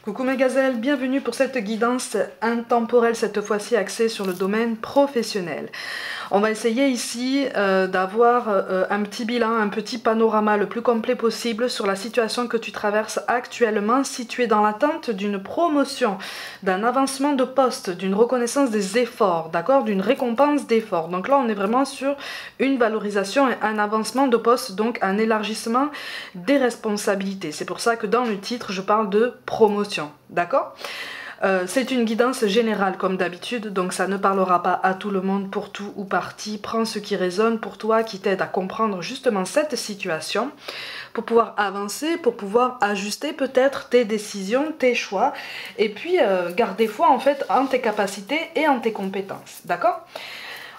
Coucou mes gazelles, bienvenue pour cette guidance intemporelle, cette fois-ci axée sur le domaine professionnel. On va essayer ici d'avoir un petit bilan, un petit panorama le plus complet possible sur la situation que tu traverses actuellement, si tu es dans l'attente d'une promotion, d'un avancement de poste, d'une reconnaissance des efforts, d'accord, d'une récompense d'efforts. Donc là on est vraiment sur une valorisation et un avancement de poste, donc un élargissement des responsabilités. C'est pour ça que dans le titre je parle de promotion, d'accord? C'est une guidance générale comme d'habitude, donc ça ne parlera pas à tout le monde pour tout ou partie. Prends ce qui résonne pour toi, qui t'aide à comprendre justement cette situation, pour pouvoir avancer, pour pouvoir ajuster peut-être tes décisions, tes choix, et puis garder foi en fait en tes capacités et en tes compétences, d'accord ?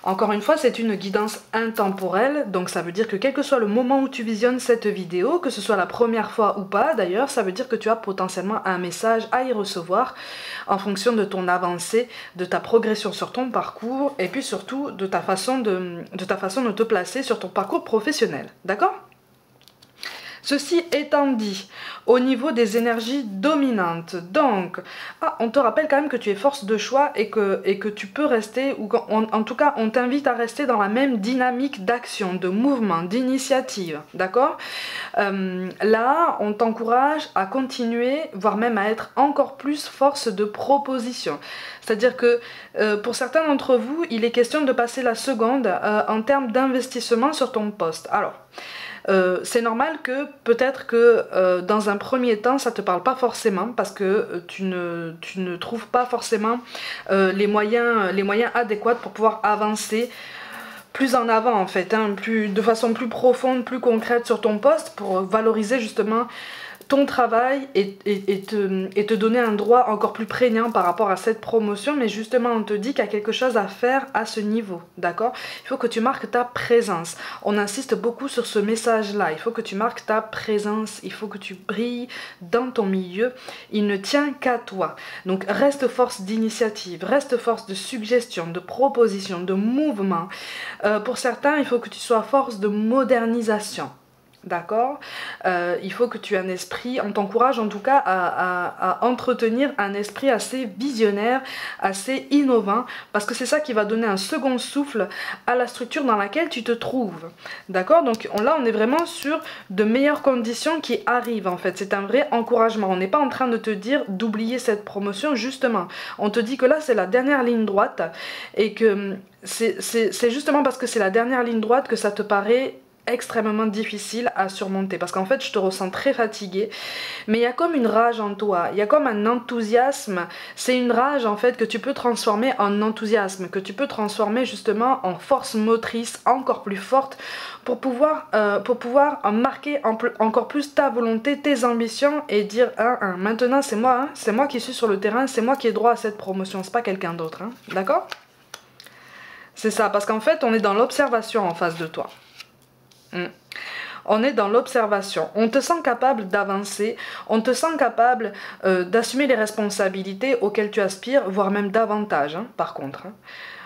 Encore une fois, c'est une guidance intemporelle, donc ça veut dire que quel que soit le moment où tu visionnes cette vidéo, que ce soit la première fois ou pas d'ailleurs, ça veut dire que tu as potentiellement un message à y recevoir en fonction de ton avancée, de ta progression sur ton parcours et puis surtout de ta façon de te placer sur ton parcours professionnel, d'accord ? Ceci étant dit, au niveau des énergies dominantes, donc, on te rappelle quand même que tu es force de choix et que tu peux rester, ou en tout cas on t'invite à rester dans la même dynamique d'action, de mouvement, d'initiative, d'accord ? Là, on t'encourage à continuer, voire même à être encore plus force de proposition. C'est-à-dire que pour certains d'entre vous, il est question de passer la seconde en termes d'investissement sur ton poste. Alors, c'est normal que peut-être que dans un premier temps ça te parle pas forcément parce que tu ne trouves pas forcément les moyens adéquats pour pouvoir avancer plus en avant en fait, hein, de façon plus profonde, plus concrète sur ton poste pour valoriser justement ton travail et te donner un droit encore plus prégnant par rapport à cette promotion, mais justement on te dit qu'il y a quelque chose à faire à ce niveau, d'accord? Il faut que tu marques ta présence. On insiste beaucoup sur ce message-là, il faut que tu marques ta présence, il faut que tu brilles dans ton milieu, il ne tient qu'à toi. Donc reste force d'initiative, reste force de suggestion, de proposition, de mouvement. Pour certains, il faut que tu sois force de modernisation. D'accord, il faut que tu aies un esprit, on t'encourage en tout cas à entretenir un esprit assez visionnaire, assez innovant, parce que c'est ça qui va donner un second souffle à la structure dans laquelle tu te trouves. D'accord, donc là on est vraiment sur de meilleures conditions qui arrivent en fait, c'est un vrai encouragement. On n'est pas en train de te dire d'oublier cette promotion, justement. On te dit que là c'est la dernière ligne droite et que c'est justement parce que c'est la dernière ligne droite que ça te paraît extrêmement difficile à surmonter, parce qu'en fait je te ressens très fatiguée, mais il y a comme une rage en toi, il y a comme un enthousiasme, c'est une rage en fait que tu peux transformer en enthousiasme, que tu peux transformer justement en force motrice encore plus forte pour pouvoir marquer encore plus ta volonté, tes ambitions et dire maintenant c'est moi qui suis sur le terrain, c'est moi qui ai droit à cette promotion, c'est pas quelqu'un d'autre, hein, d'accord? C'est ça, parce qu'en fait on est dans l'observation en face de toi. On est dans l'observation, on te sent capable d'avancer, on te sent capable d'assumer les responsabilités auxquelles tu aspires, voire même davantage, hein, par contre. Hein.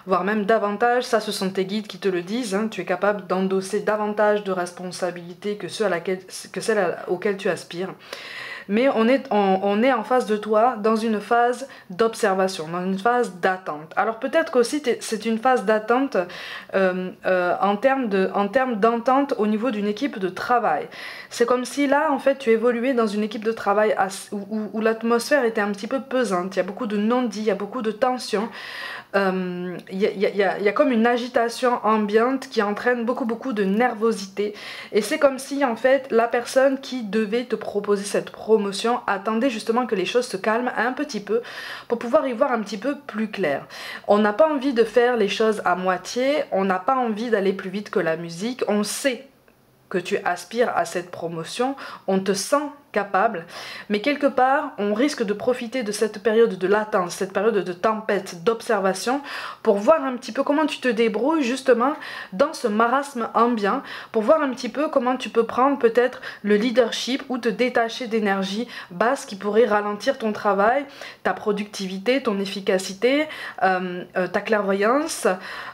Voire même davantage, ça ce sont tes guides qui te le disent, hein, tu es capable d'endosser davantage de responsabilités que celles auxquelles tu aspires. Mais on est en face de toi dans une phase d'observation, dans une phase d'attente. Alors peut-être qu'aussi c'est une phase d'attente en termes d'entente au niveau d'une équipe de travail. C'est comme si là en fait tu évoluais dans une équipe de travail où l'atmosphère était un petit peu pesante, il y a beaucoup de non-dits, il y a beaucoup de tensions. Il y a comme une agitation ambiante qui entraîne beaucoup de nervosité, et c'est comme si en fait la personne qui devait te proposer cette promotion attendait justement que les choses se calment un petit peu pour pouvoir y voir un petit peu plus clair. On n'a pas envie de faire les choses à moitié, on n'a pas envie d'aller plus vite que la musique, on sait que tu aspires à cette promotion, on te sent capable, mais quelque part on risque de profiter de cette période de latence, cette période de tempête, d'observation, pour voir un petit peu comment tu te débrouilles justement dans ce marasme ambiant, pour voir un petit peu comment tu peux prendre peut-être le leadership ou te détacher d'énergie basse qui pourrait ralentir ton travail, ta productivité, ton efficacité, ta clairvoyance,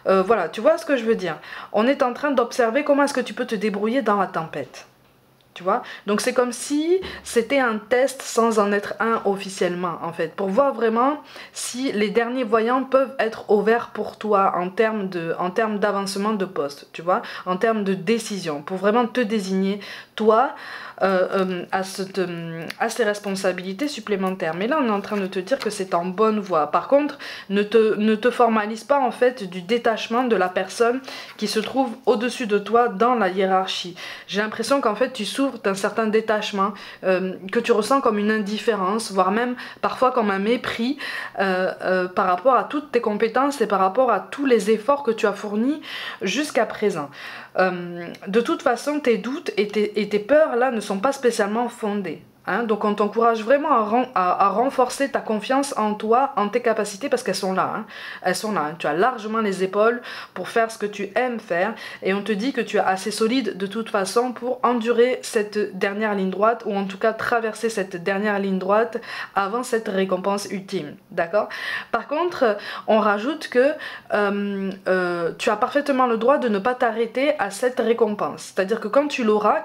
voilà, tu vois ce que je veux dire. On est en train d'observer comment est-ce que tu peux te débrouiller dans la tempête. Tu vois, donc c'est comme si c'était un test sans en être un officiellement en fait, pour voir vraiment si les derniers voyants peuvent être ouverts pour toi en termes d'avancement de poste, tu vois, en termes de décision, pour vraiment te désigner toi à ces responsabilités supplémentaires. Mais là on est en train de te dire que c'est en bonne voie. Par contre, ne te formalise pas en fait du détachement de la personne qui se trouve au-dessus de toi dans la hiérarchie. J'ai l'impression qu'en fait tu souffres d'un certain détachement, que tu ressens comme une indifférence, voire même parfois comme un mépris par rapport à toutes tes compétences et par rapport à tous les efforts que tu as fournis jusqu'à présent. De toute façon, tes doutes et tes peurs là ne sont pas spécialement fondés. Hein, donc on t'encourage vraiment à renforcer ta confiance en toi, en tes capacités, parce qu'elles sont là. Hein. Elles sont là. Hein. Tu as largement les épaules pour faire ce que tu aimes faire. Et on te dit que tu es assez solide de toute façon pour endurer cette dernière ligne droite, ou en tout cas traverser cette dernière ligne droite avant cette récompense ultime. D'accord? Par contre, on rajoute que tu as parfaitement le droit de ne pas t'arrêter à cette récompense. C'est-à-dire que quand tu l'auras,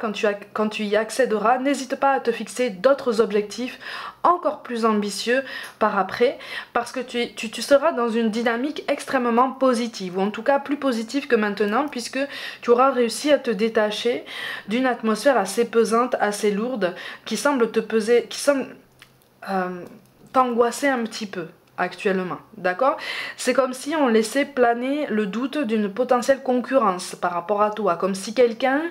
quand tu y accéderas, n'hésite pas à te fixer d'autres objectifs encore plus ambitieux par après, parce que tu seras dans une dynamique extrêmement positive, ou en tout cas plus positive que maintenant, puisque tu auras réussi à te détacher d'une atmosphère assez pesante, assez lourde, qui semble te peser, qui semble t'angoisser un petit peu actuellement, d'accord? C'est comme si on laissait planer le doute d'une potentielle concurrence par rapport à toi, comme si quelqu'un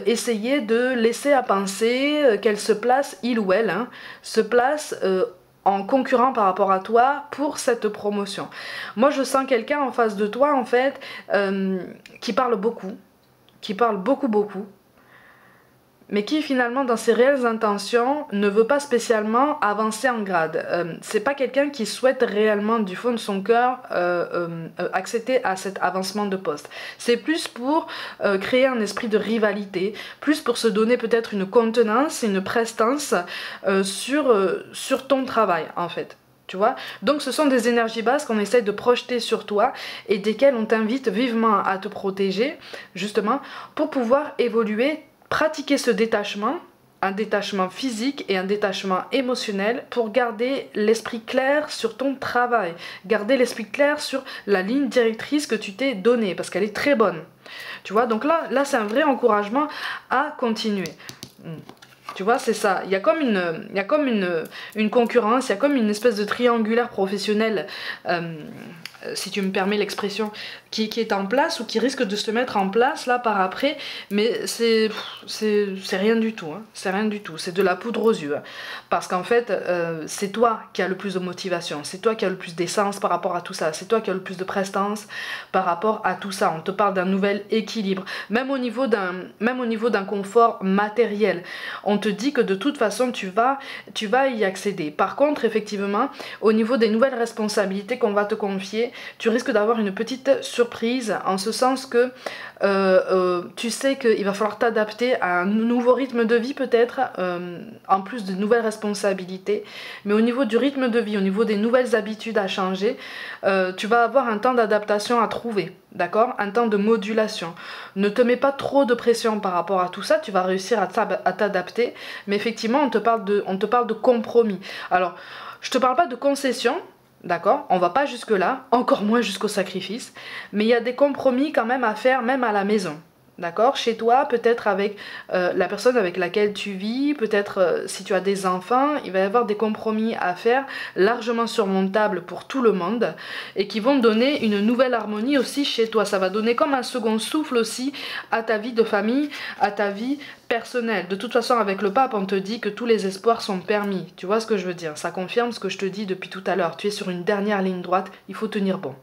essayait de laisser à penser qu'elle se place, il ou elle, hein, se place en concurrent par rapport à toi pour cette promotion. Moi je sens quelqu'un en face de toi en fait qui parle beaucoup, beaucoup, mais qui finalement dans ses réelles intentions ne veut pas spécialement avancer en grade. C'est pas quelqu'un qui souhaite réellement du fond de son cœur accéder à cet avancement de poste. C'est plus pour créer un esprit de rivalité, plus pour se donner peut-être une contenance, une prestance sur ton travail en fait. Tu vois, donc ce sont des énergies basses qu'on essaie de projeter sur toi et desquelles on t'invite vivement à te protéger, justement, pour pouvoir évoluer, pratiquer ce détachement, un détachement physique et un détachement émotionnel, pour garder l'esprit clair sur ton travail, garder l'esprit clair sur la ligne directrice que tu t'es donnée, parce qu'elle est très bonne. Tu vois, donc là c'est un vrai encouragement à continuer. Tu vois, c'est ça. Il y a comme une concurrence, il y a comme une espèce de triangulaire professionnel, si tu me permets l'expression, qui est en place ou qui risque de se mettre en place là par après, mais c'est rien du tout, hein. C'est rien du tout, c'est de la poudre aux yeux, hein. Parce qu'en fait, c'est toi qui as le plus de motivation, c'est toi qui as le plus d'essence par rapport à tout ça, c'est toi qui as le plus de prestance par rapport à tout ça. On te parle d'un nouvel équilibre, même au niveau d'un confort matériel. On te dit que de toute façon tu vas y accéder. Par contre, effectivement, au niveau des nouvelles responsabilités qu'on va te confier, tu risques d'avoir une petite surprise, en ce sens que tu sais qu'il va falloir t'adapter à un nouveau rythme de vie peut-être, en plus de nouvelles responsabilités. Mais au niveau du rythme de vie, au niveau des nouvelles habitudes à changer, tu vas avoir un temps d'adaptation à trouver. D'accord? Un temps de modulation. Ne te mets pas trop de pression par rapport à tout ça, tu vas réussir à t'adapter, mais effectivement on te parle de compromis. Alors, je te parle pas de concession, d'accord? On va pas jusque là, encore moins jusqu'au sacrifice, mais il y a des compromis quand même à faire, même à la maison. D'accord? Chez toi, peut-être avec la personne avec laquelle tu vis, peut-être si tu as des enfants, il va y avoir des compromis à faire largement surmontables pour tout le monde et qui vont donner une nouvelle harmonie aussi chez toi. Ça va donner comme un second souffle aussi à ta vie de famille, à ta vie personnelle. De toute façon, avec le pape, on te dit que tous les espoirs sont permis. Tu vois ce que je veux dire? Ça confirme ce que je te dis depuis tout à l'heure. Tu es sur une dernière ligne droite, il faut tenir bon.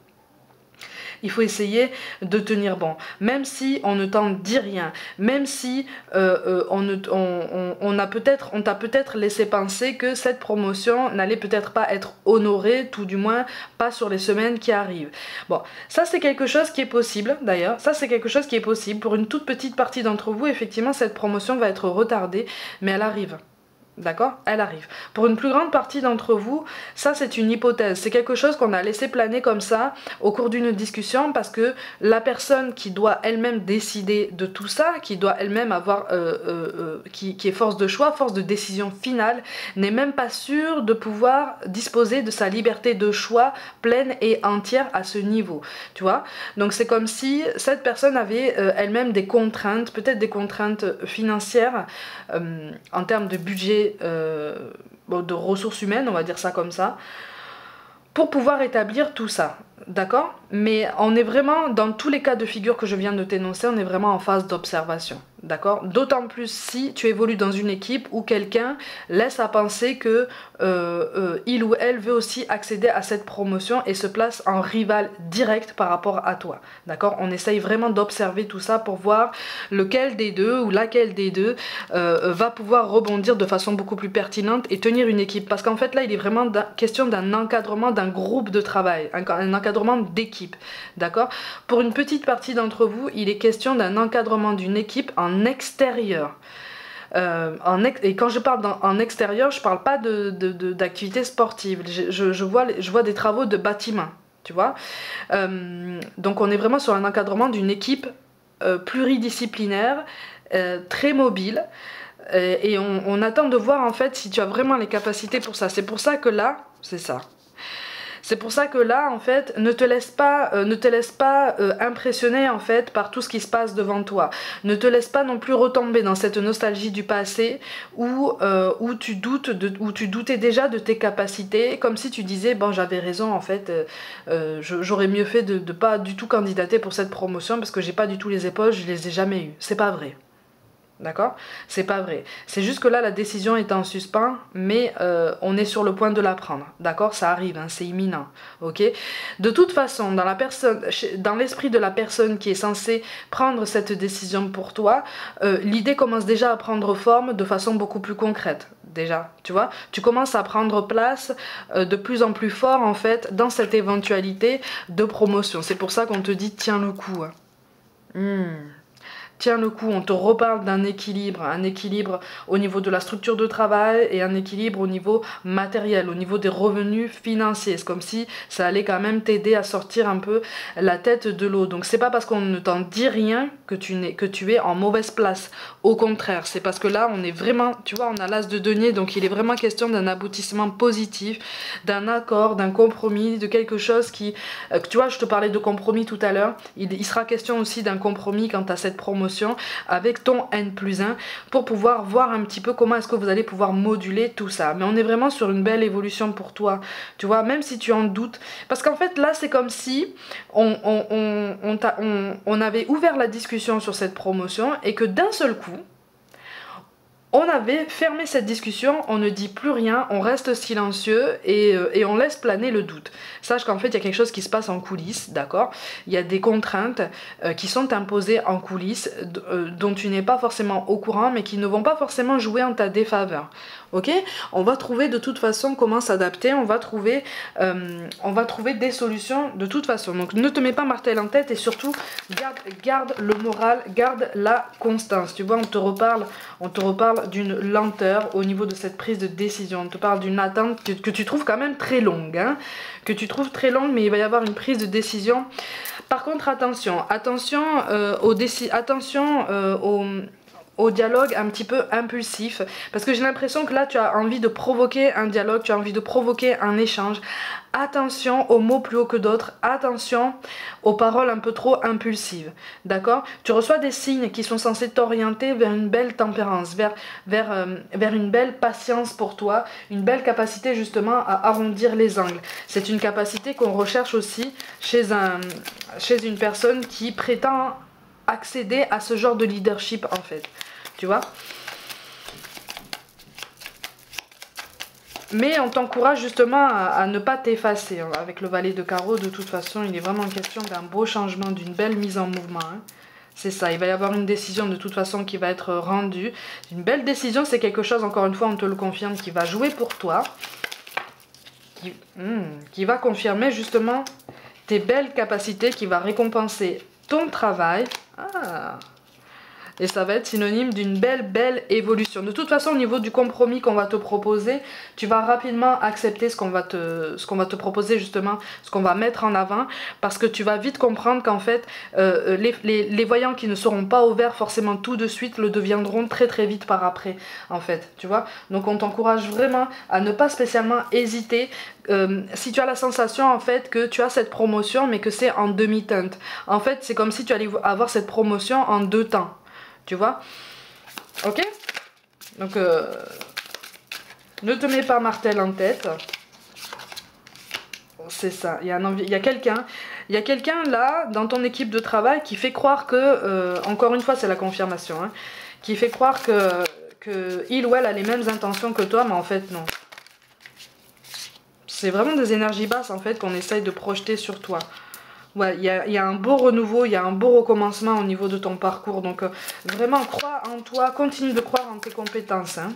Il faut essayer de tenir bon, même si on ne t'en dit rien, même si on t'a peut-être laissé penser que cette promotion n'allait peut-être pas être honorée, tout du moins pas sur les semaines qui arrivent. Bon, ça c'est quelque chose qui est possible d'ailleurs, ça c'est quelque chose qui est possible. Pour une toute petite partie d'entre vous, effectivement cette promotion va être retardée, mais elle arrive. D'accord? Elle arrive. Pour une plus grande partie d'entre vous, ça c'est une hypothèse. C'est quelque chose qu'on a laissé planer comme ça au cours d'une discussion parce que la personne qui doit elle-même décider de tout ça, qui doit elle-même avoir, qui est force de choix, force de décision finale, n'est même pas sûre de pouvoir disposer de sa liberté de choix pleine et entière à ce niveau. Tu vois? Donc c'est comme si cette personne avait elle-même des contraintes, peut-être des contraintes financières en termes de budget, de ressources humaines, on va dire ça comme ça, pour pouvoir établir tout ça, d'accord? Mais on est vraiment, dans tous les cas de figure que je viens de t'énoncer, on est vraiment en phase d'observation, d'accord? D'autant plus si tu évolues dans une équipe où quelqu'un laisse à penser que il ou elle veut aussi accéder à cette promotion et se place en rival direct par rapport à toi, d'accord? On essaye vraiment d'observer tout ça pour voir lequel des deux ou laquelle des deux va pouvoir rebondir de façon beaucoup plus pertinente et tenir une équipe. Parce qu'en fait là, il est vraiment question d'un encadrement d'un groupe de travail, un encadrement d'équipe, d'accord? Pour une petite partie d'entre vous, il est question d'un encadrement d'une équipe en extérieur. Et quand je parle en extérieur, je parle pas d'activités sportives. Je vois des travaux de bâtiment, tu vois. Donc on est vraiment sur un encadrement d'une équipe pluridisciplinaire, très mobile. Et on attend de voir en fait si tu as vraiment les capacités pour ça. C'est pour ça que là, c'est ça. C'est pour ça que là, en fait, ne te laisse pas impressionner en fait par tout ce qui se passe devant toi. Ne te laisse pas non plus retomber dans cette nostalgie du passé où tu doutais déjà de tes capacités, comme si tu disais bon j'avais raison en fait, j'aurais mieux fait de pas du tout candidater pour cette promotion parce que j'ai pas du tout les épaules, je les ai jamais eues. C'est pas vrai. D'accord? C'est pas vrai. C'est juste que là, la décision est en suspens, mais on est sur le point de la prendre. D'accord? Ça arrive, hein, c'est imminent. Ok? De toute façon, dans l'esprit de la personne qui est censée prendre cette décision pour toi, l'idée commence déjà à prendre forme de façon beaucoup plus concrète. Déjà, tu vois? Tu commences à prendre place de plus en plus fort, en fait, dans cette éventualité de promotion. C'est pour ça qu'on te dit, tiens le coup. Tiens le coup, on te reparle d'un équilibre, un équilibre au niveau de la structure de travail et un équilibre au niveau matériel, au niveau des revenus financiers. C'est comme si ça allait quand même t'aider à sortir un peu la tête de l'eau. Donc c'est pas parce qu'on ne t'en dit rien que tu es en mauvaise place. Au contraire, c'est parce que là on est vraiment, tu vois, on a l'as de denier, donc il est vraiment question d'un aboutissement positif, d'un accord, d'un compromis, de quelque chose qui, tu vois, je te parlais de compromis tout à l'heure, il sera question aussi d'un compromis quant à cette promotion avec ton N+1 pour pouvoir voir un petit peu comment est-ce que vous allez pouvoir moduler tout ça. Mais on est vraiment sur une belle évolution pour toi, tu vois, même si tu en doutes. Parce qu'en fait, là, c'est comme si on avait ouvert la discussion sur cette promotion et que d'un seul coup, on avait fermé cette discussion, on ne dit plus rien, on reste silencieux et on laisse planer le doute. Sache qu'en fait, il y a quelque chose qui se passe en coulisses, d'accord? Il y a des contraintes qui sont imposées en coulisses, dont tu n'es pas forcément au courant, mais qui ne vont pas forcément jouer en ta défaveur. Ok? On va trouver de toute façon comment s'adapter, on va trouver des solutions de toute façon. Donc ne te mets pas martel en tête et surtout garde le moral, garde la constance. Tu vois, on te reparle d'une lenteur au niveau de cette prise de décision. On te parle d'une attente que tu trouves quand même très longue, hein, que tu trouves très longue, mais il va y avoir une prise de décision. Par contre, attention au dialogue un petit peu impulsif, parce que j'ai l'impression que là tu as envie de provoquer un dialogue, tu as envie de provoquer un échange. Attention aux mots plus haut que d'autres, attention aux paroles un peu trop impulsives, d'accord? Tu reçois des signes qui sont censés t'orienter vers une belle tempérance, vers une belle patience pour toi, une belle capacité justement à arrondir les angles. C'est une capacité qu'on recherche aussi chez une personne qui prétend accéder à ce genre de leadership en fait, tu vois. Mais on t'encourage justement à ne pas t'effacer. Avec le valet de carreau, de toute façon, il est vraiment question d'un beau changement, d'une belle mise en mouvement, hein. C'est ça, il va y avoir une décision de toute façon qui va être rendue. Une belle décision, c'est quelque chose, encore une fois, on te le confirme, qui va jouer pour toi. Qui va confirmer justement tes belles capacités, qui va récompenser ton travail. Ah, Et ça va être synonyme d'une belle évolution. De toute façon, au niveau du compromis qu'on va te proposer, tu vas rapidement accepter ce qu'on va te proposer justement, ce qu'on va mettre en avant, parce que tu vas vite comprendre qu'en fait, les voyants qui ne seront pas ouverts forcément tout de suite le deviendront très vite par après, en fait, tu vois. Donc on t'encourage vraiment à ne pas spécialement hésiter. Si tu as la sensation en fait que tu as cette promotion mais que c'est en demi-teinte, en fait c'est comme si tu allais avoir cette promotion en 2 temps. Tu vois? Ok? Donc, ne te mets pas martel en tête. C'est ça. Il y a quelqu'un là, dans ton équipe de travail, qui fait croire que, encore une fois, c'est la confirmation, hein, qui fait croire que il ou elle a les mêmes intentions que toi, mais en fait, non. C'est vraiment des énergies basses, en fait, qu'on essaye de projeter sur toi. Ouais, il y a un beau renouveau, il y a un beau recommencement au niveau de ton parcours. Donc vraiment, crois en toi, continue de croire en tes compétences. Hein.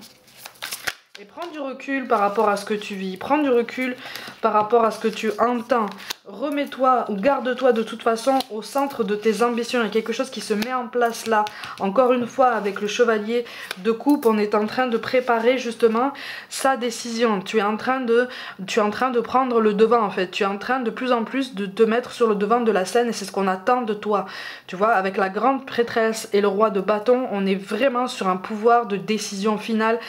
Et prends du recul par rapport à ce que tu vis. Prends du recul par rapport à ce que tu entends. Remets-toi ou garde-toi de toute façon au centre de tes ambitions. Il y a quelque chose qui se met en place là. Encore une fois, avec le chevalier de coupe, on est en train de préparer justement sa décision. Tu es en train de prendre le devant en fait. Tu es en train de plus en plus de te mettre sur le devant de la scène et c'est ce qu'on attend de toi. Tu vois, avec la grande prêtresse et le roi de bâton, on est vraiment sur un pouvoir de décision finale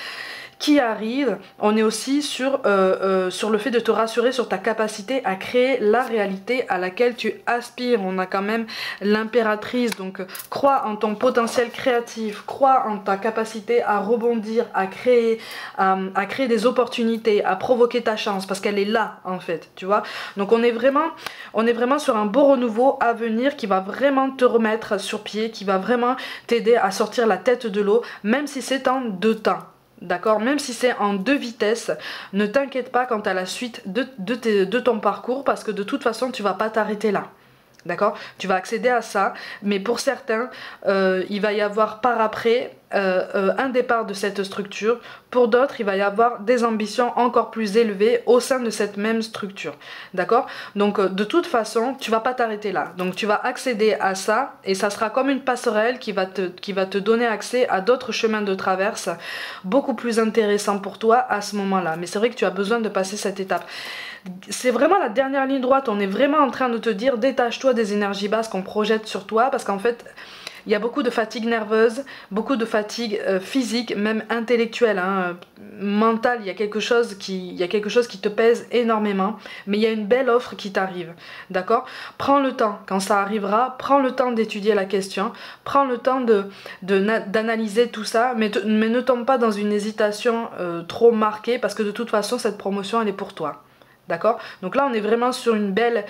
qui arrive. On est aussi sur le fait de te rassurer sur ta capacité à créer la réalité à laquelle tu aspires. On a quand même l'impératrice, donc crois en ton potentiel créatif, crois en ta capacité à rebondir, à créer des opportunités, à provoquer ta chance, parce qu'elle est là en fait, tu vois. Donc on est vraiment sur un beau renouveau à venir qui va vraiment te remettre sur pied, qui va vraiment t'aider à sortir la tête de l'eau, même si c'est en 2 temps. D'accord? Même si c'est en 2 vitesses, ne t'inquiète pas quant à la suite de ton parcours parce que de toute façon, tu vas pas t'arrêter là. D'accord? Tu vas accéder à ça, mais pour certains, il va y avoir par après un départ de cette structure. Pour d'autres, il va y avoir des ambitions encore plus élevées au sein de cette même structure. D'accord? Donc, de toute façon, tu vas pas t'arrêter là. Donc, tu vas accéder à ça et ça sera comme une passerelle qui va te donner accès à d'autres chemins de traverse beaucoup plus intéressants pour toi à ce moment-là. Mais c'est vrai que tu as besoin de passer cette étape. C'est vraiment la dernière ligne droite, on est vraiment en train de te dire détache-toi des énergies basses qu'on projette sur toi parce qu'en fait il y a beaucoup de fatigue nerveuse, beaucoup de fatigue physique, même intellectuelle, hein, mentale, il y a quelque chose qui te pèse énormément, mais il y a une belle offre qui t'arrive, d'accord? Prends le temps, quand ça arrivera, prends le temps d'étudier la question, prends le temps d'analyser tout ça, mais ne tombe pas dans une hésitation trop marquée parce que de toute façon cette promotion elle est pour toi. D'accord? Donc là on est vraiment sur une belle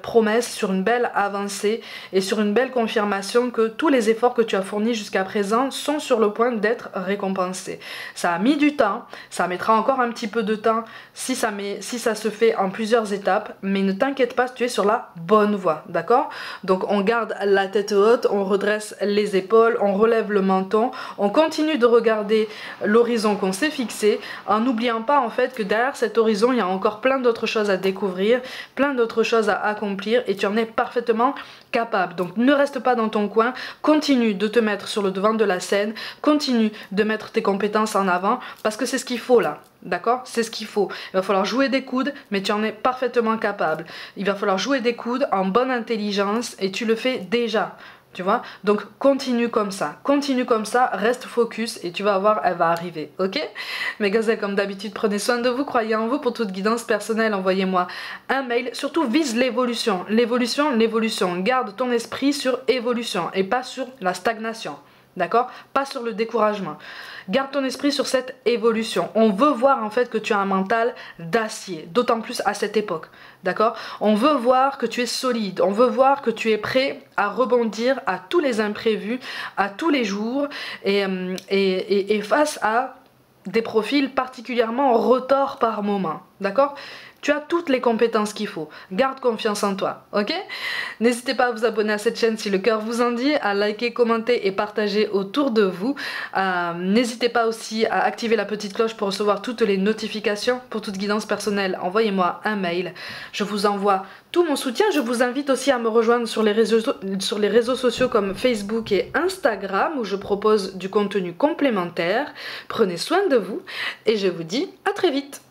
promesse, sur une belle avancée et sur une belle confirmation que tous les efforts que tu as fournis jusqu'à présent sont sur le point d'être récompensés. Ça a mis du temps, ça mettra encore un petit peu de temps si ça se fait en plusieurs étapes, mais ne t'inquiète pas, tu es sur la bonne voie, d'accord? Donc on garde la tête haute, on redresse les épaules, on relève le menton, on continue de regarder l'horizon qu'on s'est fixé en n'oubliant pas en fait que derrière cet horizon il y a encore plein d'autres choses à découvrir, plein d'autres choses à accomplir et tu en es parfaitement capable. Donc ne reste pas dans ton coin, continue de te mettre sur le devant de la scène, continue de mettre tes compétences en avant parce que c'est ce qu'il faut là. D'accord? C'est ce qu'il faut. Il va falloir jouer des coudes, mais tu en es parfaitement capable. Il va falloir jouer des coudes en bonne intelligence et tu le fais déjà. Tu vois? Donc continue comme ça, reste focus et tu vas voir, elle va arriver, ok? Mes gazelles, comme d'habitude, prenez soin de vous, croyez en vous. Pour toute guidance personnelle, envoyez-moi un mail. Surtout vise l'évolution, garde ton esprit sur évolution et pas sur la stagnation, d'accord? Pas sur le découragement. Garde ton esprit sur cette évolution. On veut voir en fait que tu as un mental d'acier, d'autant plus à cette époque, d'accord? On veut voir que tu es solide, on veut voir que tu es prêt à rebondir à tous les imprévus, à tous les jours et face à des profils particulièrement retors par moment, d'accord? Tu as toutes les compétences qu'il faut. Garde confiance en toi, ok? N'hésitez pas à vous abonner à cette chaîne si le cœur vous en dit, à liker, commenter et partager autour de vous. N'hésitez pas aussi à activer la petite cloche pour recevoir toutes les notifications. Pour toute guidance personnelle, envoyez-moi un mail. Je vous envoie tout mon soutien. Je vous invite aussi à me rejoindre sur les réseaux sociaux comme Facebook et Instagram où je propose du contenu complémentaire. Prenez soin de vous et je vous dis à très vite.